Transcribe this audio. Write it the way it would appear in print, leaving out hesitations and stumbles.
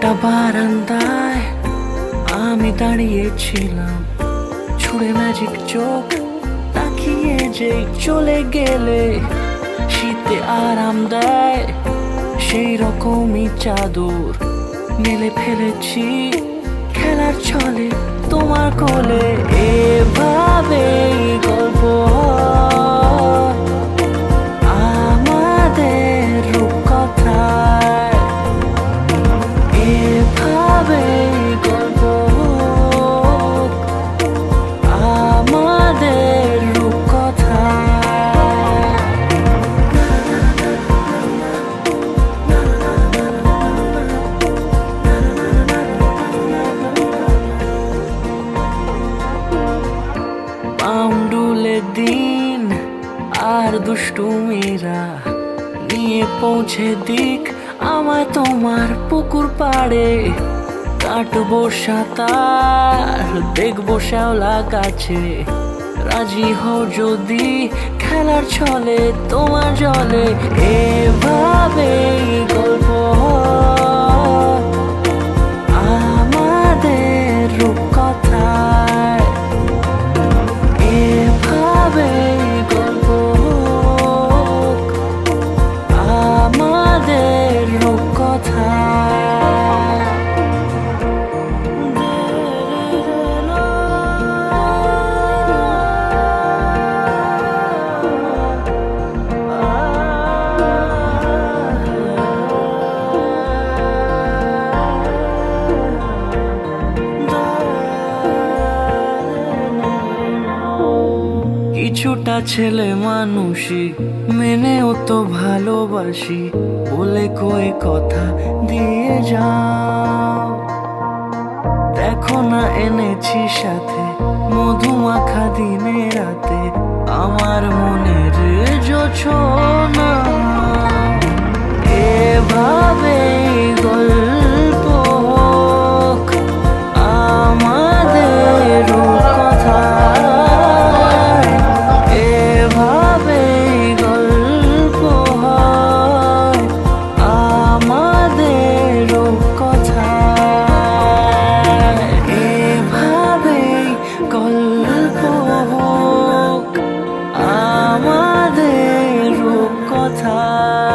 একটা বারান্দায় আমি দাঁড়িয়েছিলাম, ছুঁড়ে ম্যাজিক চোখ তাকিয়ে যে চলে গেলে শীতে আরাম দেয় সেই রকমই চাদর মেলে ফেলেছি খেলার ছলে তোমার কোলে। এভাবে গল্প আমাদের রূপকথায়, এভাবে গল্প আমাদের রূপকথায়। পাউন্ডুলে দিন আর দুষ্টুমিরা নিয়ে পৌঁছে দিক আমায় তোমার পুকুর পাড়ে। কাটবো সাঁতার, দেখবো শ্যাওলা গাছে, রাজি হও যদি খেলার ছলে তোমার জলে। এভাবে গল্প আমাদের রূপকথায়, এভাবে গল্প আমাদের রূপকথায়। কিছুটা ছেলে মানুষই মেনেও তো ভালোবাসি, বলে কয়ে কথা দিয়ে যাও। দেখো না এনেছি সাথে মধুমাখা দিনে রাতে আমার মনের জোছনা। এভাবে গল্প আমাদের রূপকথায়, এভাবে গল্প হয় আমাদের রূপকথায়, এভাবে গল্প হোক আমাদের রূপকথায়।